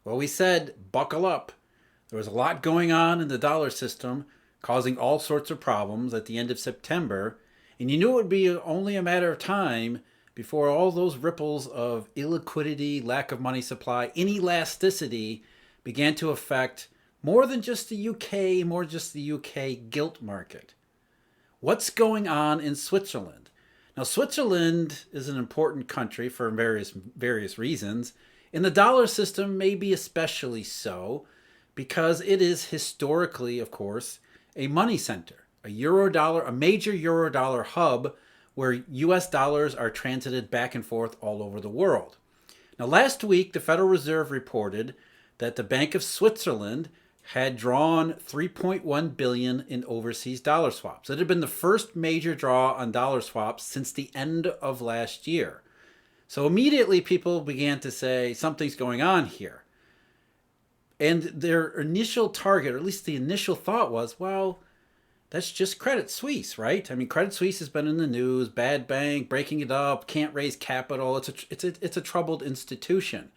Well, we said buckle up. There was a lot going on in the dollar system, causing all sorts of problems at the end of September, and you knew it would be only a matter of time before all those ripples of illiquidity, lack of money supply, inelasticity began to affect more than just the UK, more just the UK gilt market. What's going on in Switzerland? Now, Switzerland is an important country for various reasons, and the dollar system may be especially so because it is historically, of course, a money center, a major Eurodollar hub where US dollars are transited back and forth all over the world. Now, last week, the Federal Reserve reported that the Bank of Switzerland had drawn 3.1 billion in overseas dollar swaps. It had been the first major draw on dollar swaps since the end of last year. So immediately people began to say something's going on here. And their initial target, or at least the initial thought was, well, that's just Credit Suisse, right? I mean, Credit Suisse has been in the news, bad bank, breaking it up, can't raise capital. It's a troubled institution.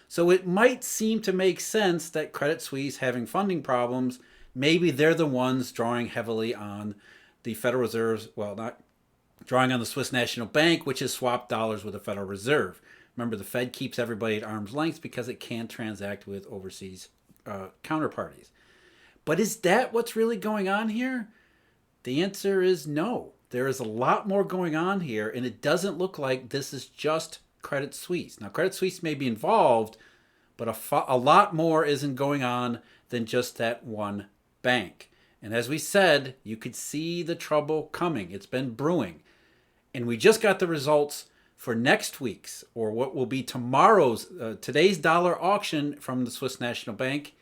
So it might seem to make sense that Credit Suisse having funding problems, maybe they're the ones drawing heavily on the Federal Reserve's, well, not drawing on the Swiss National Bank, which has swapped dollars with the Federal Reserve. Remember, the Fed keeps everybody at arm's length because it can't transact with overseas counterparties. But is that what's really going on here? The answer is no. There is a lot more going on here, and it doesn't look like this is just Credit Suisse. Now, Credit Suisse may be involved, but a lot more isn't going on than just that one bank. And as we said, you could see the trouble coming. It's been brewing. And we just got the results for next week's, or what will be today's dollar auction from the Swiss National Bank,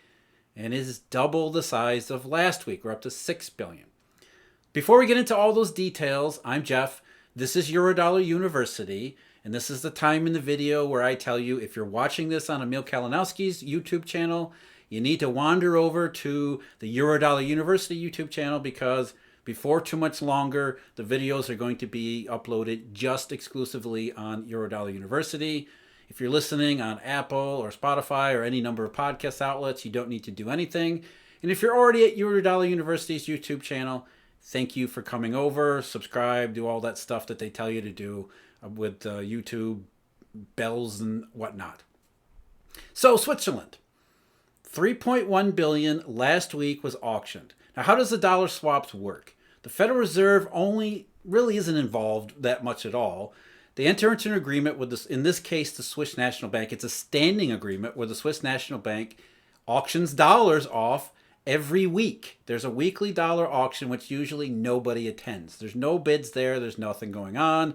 and it is double the size of last week. We're up to 6 billion. Before we get into all those details, I'm Jeff. This is Eurodollar University, and this is the time in the video where I tell you if you're watching this on Emil Kalinowski's YouTube channel, you need to wander over to the Eurodollar University YouTube channel because before too much longer, the videos are going to be uploaded just exclusively on Eurodollar University. If you're listening on Apple or Spotify or any number of podcast outlets, you don't need to do anything. And if you're already at Eurodollar University's YouTube channel, thank you for coming over, subscribe, do all that stuff that they tell you to do with YouTube bells and whatnot. So Switzerland, 3.1 billion last week was auctioned. Now, how does the dollar swaps work? The Federal Reserve only really isn't involved that much at all. They enter into an agreement with this, in this case, the Swiss National Bank. It's a standing agreement where the Swiss National Bank auctions dollars off every week. There's a weekly dollar auction, which usually nobody attends. There's no bids there. There's nothing going on.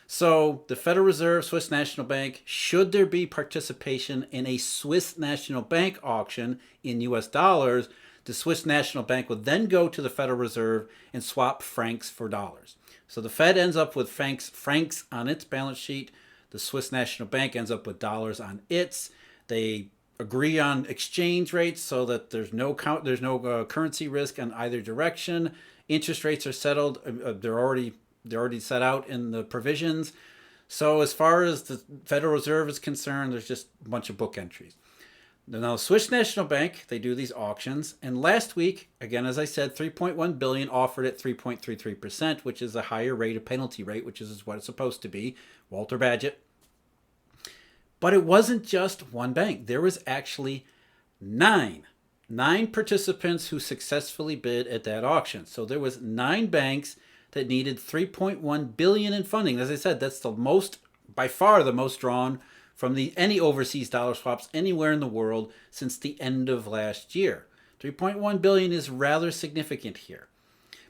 So the Federal Reserve, Swiss National Bank, should there be participation in a Swiss National Bank auction in US dollars, the Swiss National Bank would then go to the Federal Reserve and swap francs for dollars. So the Fed ends up with francs on its balance sheet. The Swiss National Bank ends up with dollars on its. They agree on exchange rates so that there's no currency risk in either direction. Interest rates are settled. They're already set out in the provisions. So as far as the Federal Reserve is concerned, there's just a bunch of book entries. Now, the Swiss National Bank, they do these auctions. And last week, again, as I said, 3.1 billion offered at 3.33%, which is a higher rate, a penalty rate, which is what it's supposed to be. Walter Badgett. But it wasn't just one bank. There was actually nine participants who successfully bid at that auction. So there was 9 banks that needed 3.1 billion in funding. As I said, that's the most, by far the most drawn from any overseas dollar swaps anywhere in the world since the end of last year. 3.1 billion is rather significant here.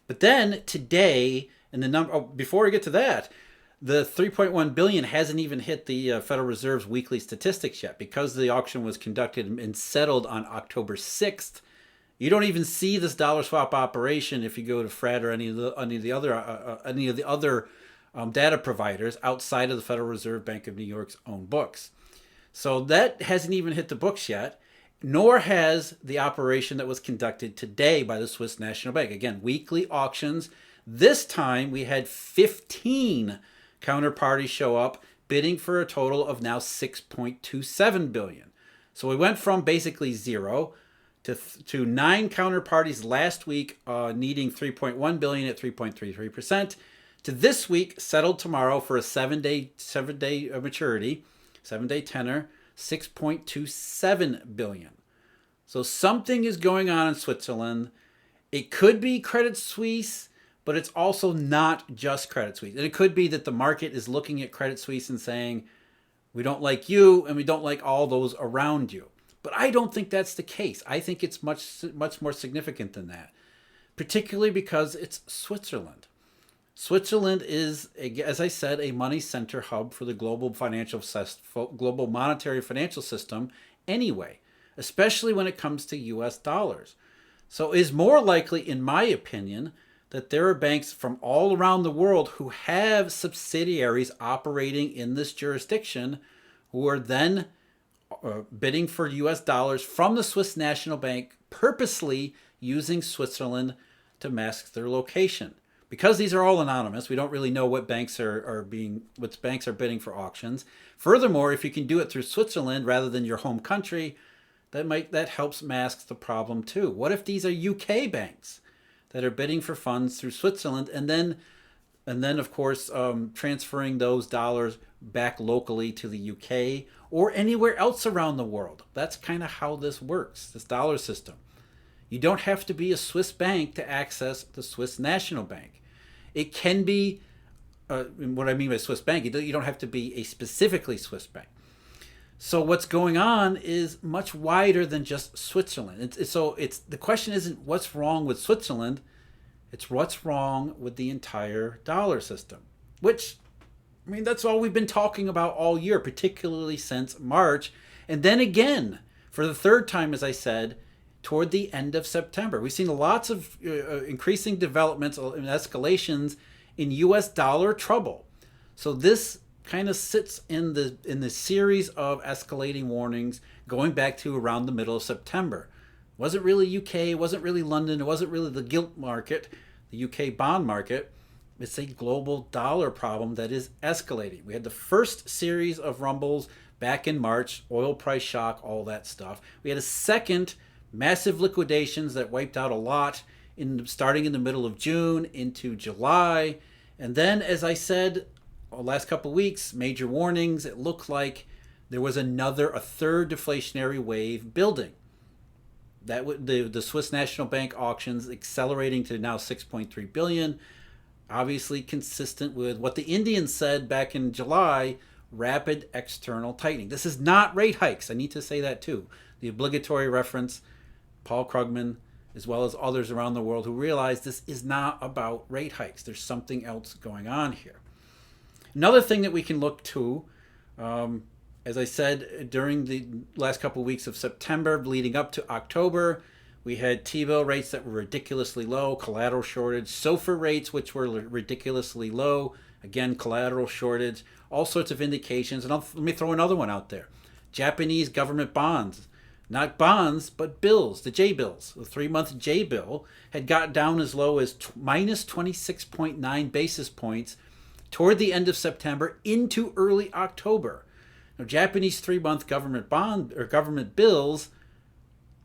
But then today, and the number, before we get to that, the 3.1 billion hasn't even hit the Federal Reserve's weekly statistics yet because the auction was conducted and settled on October 6th. You don't even see this dollar swap operation if you go to Fred or any of the other data providers outside of the Federal Reserve Bank of New York's own books. So that hasn't even hit the books yet, nor has the operation that was conducted today by the Swiss National Bank. Again, weekly auctions. This time we had 15 counterparties show up bidding for a total of now 6.27 billion. So we went from basically zero to 9 counterparties last week needing 3.1 billion at 3.33%, to this week settled tomorrow for a 7-day maturity, 7-day tenor, 6.27 billion. So something is going on in Switzerland. It could be Credit Suisse, but it's also not just Credit Suisse. And it could be that the market is looking at Credit Suisse and saying, we don't like you and we don't like all those around you. But I don't think that's the case. I think it's much more significant than that, particularly because it's Switzerland. Switzerland is, as I said, a money center hub for the global monetary financial system anyway, especially when it comes to US dollars. So it is more likely, in my opinion, that there are banks from all around the world who have subsidiaries operating in this jurisdiction who are then bidding for US dollars from the Swiss National Bank, purposely using Switzerland to mask their location. Because these are all anonymous, we don't really know what banks are bidding for auctions. Furthermore, if you can do it through Switzerland rather than your home country, that helps mask the problem too. What if these are UK banks that are bidding for funds through Switzerland and then of course transferring those dollars back locally to the UK or anywhere else around the world? That's kind of how this works, this dollar system. You don't have to be a Swiss bank to access the Swiss National Bank. It can be, what I mean by Swiss bank, you don't have to be a specifically Swiss bank. So what's going on is much wider than just Switzerland. The question isn't what's wrong with Switzerland, it's what's wrong with the entire dollar system, which, I mean, that's all we've been talking about all year, particularly since March. And then again, for the third time, as I said, toward the end of September. We've seen lots of increasing developments and escalations in US dollar trouble. So this kind of sits in the series of escalating warnings going back to around the middle of September. It wasn't really UK, it wasn't really London, it wasn't really the gilt market, the UK bond market. It's a global dollar problem that is escalating. We had the first series of rumbles back in March, oil price shock, all that stuff. We had a second massive liquidations that wiped out a lot starting in the middle of June into July. And then, as I said, the last couple of weeks, major warnings. It looked like there was a third deflationary wave building. The Swiss National Bank auctions accelerating to now 6.3 billion, obviously consistent with what the Indians said back in July, rapid external tightening. This is not rate hikes. I need to say that too. The obligatory reference, Paul Krugman, as well as others around the world who realize this is not about rate hikes. There's something else going on here. Another thing that we can look to, as I said, during the last couple of weeks of September leading up to October, we had T-bill rates that were ridiculously low, collateral shortage, SOFR rates which were ridiculously low, again, collateral shortage, all sorts of indications. And let me throw another one out there. Japanese government bonds, not bonds, but bills, the J-bills. The 3-month J-bill had got down as low as minus 26.9 basis points toward the end of September into early October. Now, Japanese 3-month government bond or government bills,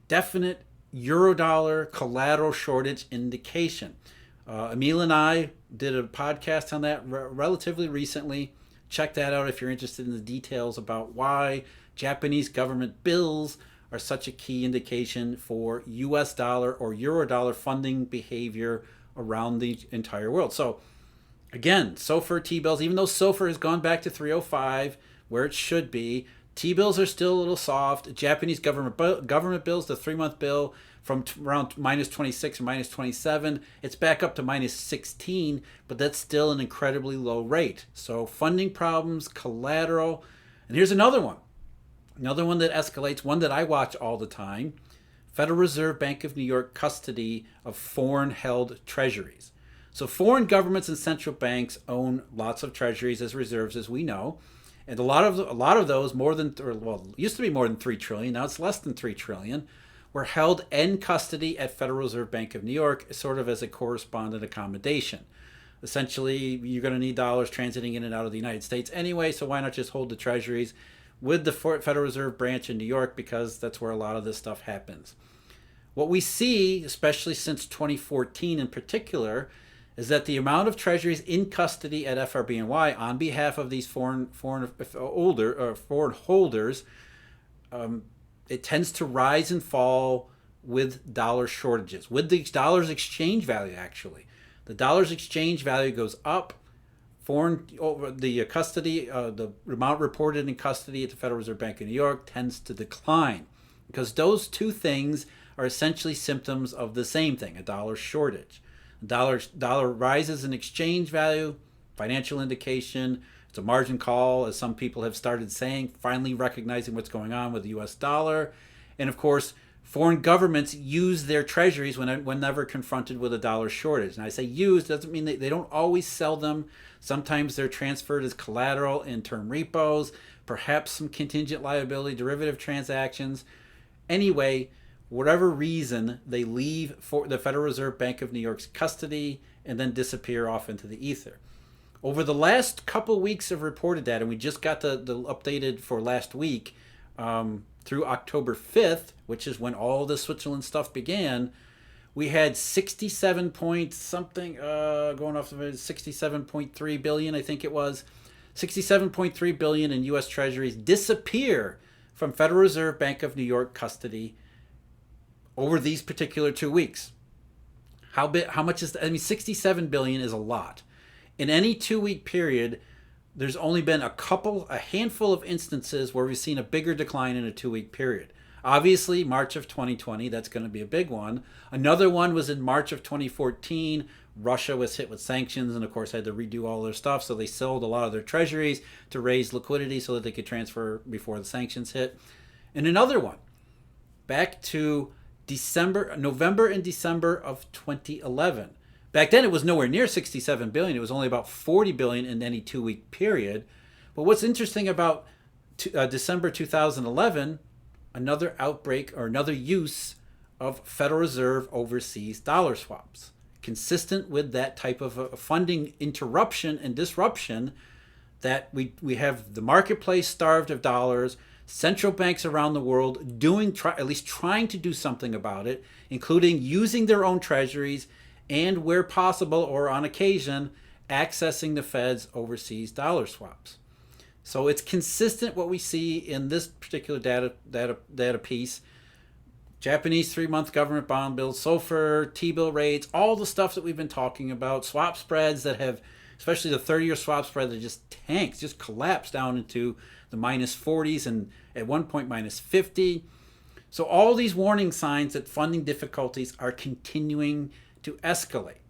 definite Eurodollar collateral shortage indication. Emil and I did a podcast on that relatively recently. Check that out if you're interested in the details about why Japanese government bills are such a key indication for US dollar or Eurodollar funding behavior around the entire world. So again, SOFR T-bills, even though SOFR has gone back to 305, where it should be, T-bills are still a little soft. Japanese government bills, the 3-month bill, from around minus 26 or minus 27, it's back up to minus 16, but that's still an incredibly low rate. So funding problems, collateral. And here's another one that escalates, one that I watch all the time. Federal Reserve Bank of New York custody of foreign-held treasuries. So foreign governments and central banks own lots of treasuries as reserves, as we know. And a lot of those, used to be more than 3 trillion, now it's less than 3 trillion, were held in custody at Federal Reserve Bank of New York, sort of as a correspondent accommodation. Essentially, you're going to need dollars transiting in and out of the United States anyway, so why not just hold the treasuries? with the Federal Reserve branch in New York because that's where a lot of this stuff happens. What we see, especially since 2014 in particular, is that the amount of treasuries in custody at FRBNY on behalf of these foreign holders, it tends to rise and fall with dollar shortages, with the dollar's exchange value. Actually, the dollar's exchange value goes up. The custody, the amount reported in custody at the Federal Reserve Bank of New York tends to decline, because those two things are essentially symptoms of the same thing, a dollar shortage. Dollar rises in exchange value, financial indication. It's a margin call, as some people have started saying, finally recognizing what's going on with the US dollar. And of course, foreign governments use their treasuries whenever confronted with a dollar shortage. And I say use doesn't mean they don't always sell them. Sometimes they're transferred as collateral in term repos, perhaps some contingent liability derivative transactions. Anyway, whatever reason, they leave for the Federal Reserve Bank of New York's custody and then disappear off into the ether. Over the last couple weeks of reported data, and we just got the updated for last week, through October 5th, which is when all the Switzerland stuff began, we had 67 point something, going off of 67.3 billion, I think it was, 67.3 billion in U.S. Treasuries disappear from Federal Reserve Bank of New York custody over these particular 2 weeks. How much is that? I mean, 67 billion is a lot. In any 2-week period, there's only been a handful of instances where we've seen a bigger decline in a 2-week period. Obviously, March of 2020, that's going to be a big one. Another one was in March of 2014. Russia was hit with sanctions and, of course, had to redo all their stuff. So they sold a lot of their treasuries to raise liquidity so that they could transfer before the sanctions hit. And another one, back to November and December of 2011. Back then, it was nowhere near 67 billion. It was only about 40 billion in any 2-week period. But what's interesting about December 2011, another outbreak or another use of Federal Reserve overseas dollar swaps, consistent with that type of a funding interruption and disruption, that we have the marketplace starved of dollars, central banks around the world at least trying to do something about it, including using their own treasuries and, where possible or on occasion, accessing the Fed's overseas dollar swaps. So it's consistent what we see in this particular data piece. Japanese 3-month government bond bills, SOFR, T-bill rates, all the stuff that we've been talking about, swap spreads that have, especially the 30-year swap spread that just tanks, just collapsed down into the minus 40s and at one point minus 50. So all these warning signs that funding difficulties are continuing to escalate.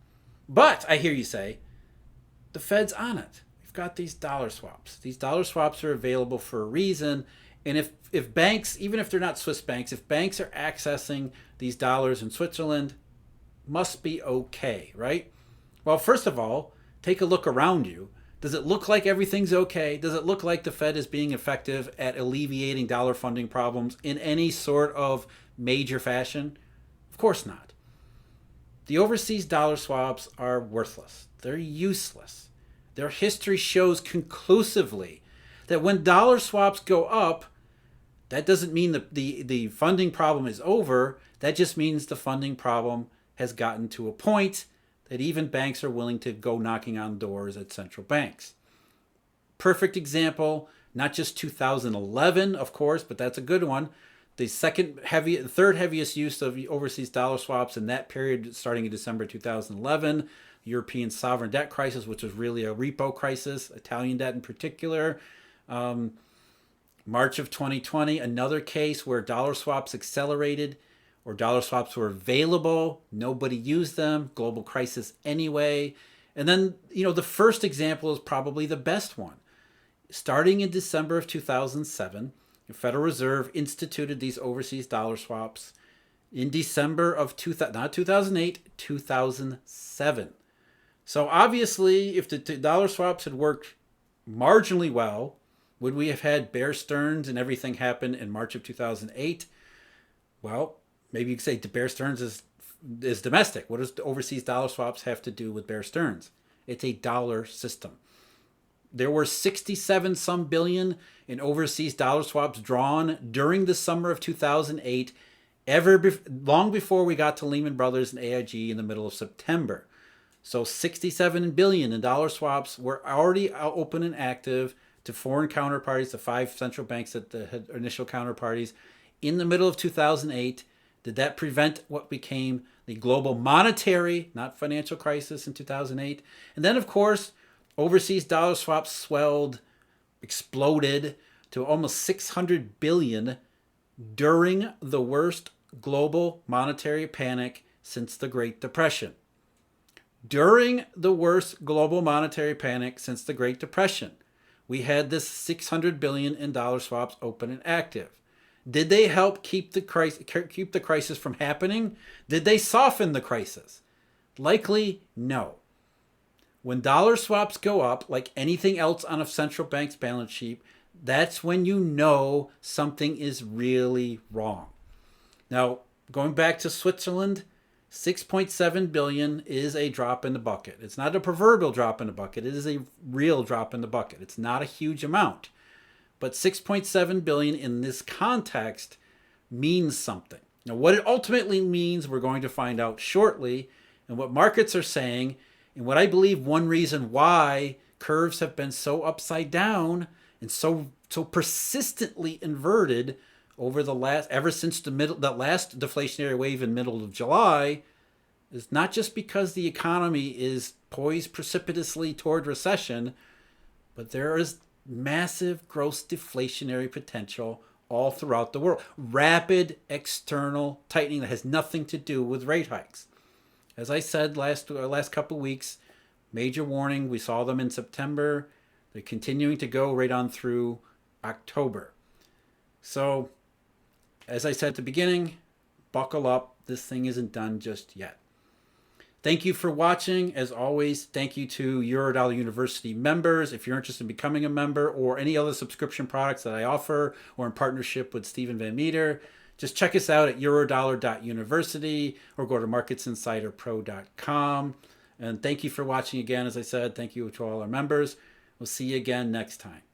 But I hear you say, the Fed's on it. We've got these dollar swaps. These dollar swaps are available for a reason. And if banks, even if they're not Swiss banks, if banks are accessing these dollars in Switzerland, must be okay, right? Well, first of all, take a look around you. Does it look like everything's okay? Does it look like the Fed is being effective at alleviating dollar funding problems in any sort of major fashion? Of course not. The overseas dollar swaps are worthless. They're useless. Their history shows conclusively that when dollar swaps go up, that doesn't mean the funding problem is over. That just means the funding problem has gotten to a point that even banks are willing to go knocking on doors at central banks. Perfect example, not just 2011, of course, but that's a good one. The third heaviest use of overseas dollar swaps in that period, starting in December 2011, European sovereign debt crisis, which was really a repo crisis, Italian debt in particular. March of 2020, another case where dollar swaps accelerated, or dollar swaps were available, nobody used them, global crisis anyway. And then, the first example is probably the best one. Starting in December of 2007, the Federal Reserve instituted these overseas dollar swaps in December of 2008, 2007. So obviously, if the dollar swaps had worked marginally well, would we have had Bear Stearns and everything happen in March of 2008? Well, maybe you could say Bear Stearns is domestic. What does the overseas dollar swaps have to do with Bear Stearns? It's a dollar system. There were 67 some billion in overseas dollar swaps drawn during the summer of 2008, long before we got to Lehman Brothers and AIG in the middle of September. So 67 billion in dollar swaps were already open and active to foreign counterparties, the 5 central banks that had initial counterparties in the middle of 2008. Did that prevent what became the global monetary, not financial crisis in 2008? And then, of course, overseas dollar swaps swelled, exploded to almost 600 billion during the worst global monetary panic since the Great Depression. During the worst global monetary panic since the Great Depression, we had this 600 billion in dollar swaps open and active. Did they help keep the crisis from happening? Did they soften the crisis? Likely no. When dollar swaps go up, like anything else on a central bank's balance sheet, that's when you know something is really wrong. Now, going back to Switzerland, 6.7 billion is a drop in the bucket. It's not a proverbial drop in the bucket. It is a real drop in the bucket. It's not a huge amount. But 6.7 billion in this context means something. Now, what it ultimately means, we're going to find out shortly. And what markets are saying, and what I believe one reason why curves have been so upside down and so persistently inverted ever since that last deflationary wave in middle of July, is not just because the economy is poised precipitously toward recession, but there is massive gross deflationary potential all throughout the world. Rapid external tightening that has nothing to do with rate hikes. As I said last couple of weeks, major warning, we saw them in September. They're continuing to go right on through October. So, as I said at the beginning, buckle up. This thing isn't done just yet. Thank you for watching. As always, thank you to Eurodollar University members. If you're interested in becoming a member or any other subscription products that I offer or in partnership with Stephen Van Meter, just check us out at eurodollar.university or go to marketsinsiderpro.com. And thank you for watching again. As I said, thank you to all our members. We'll see you again next time.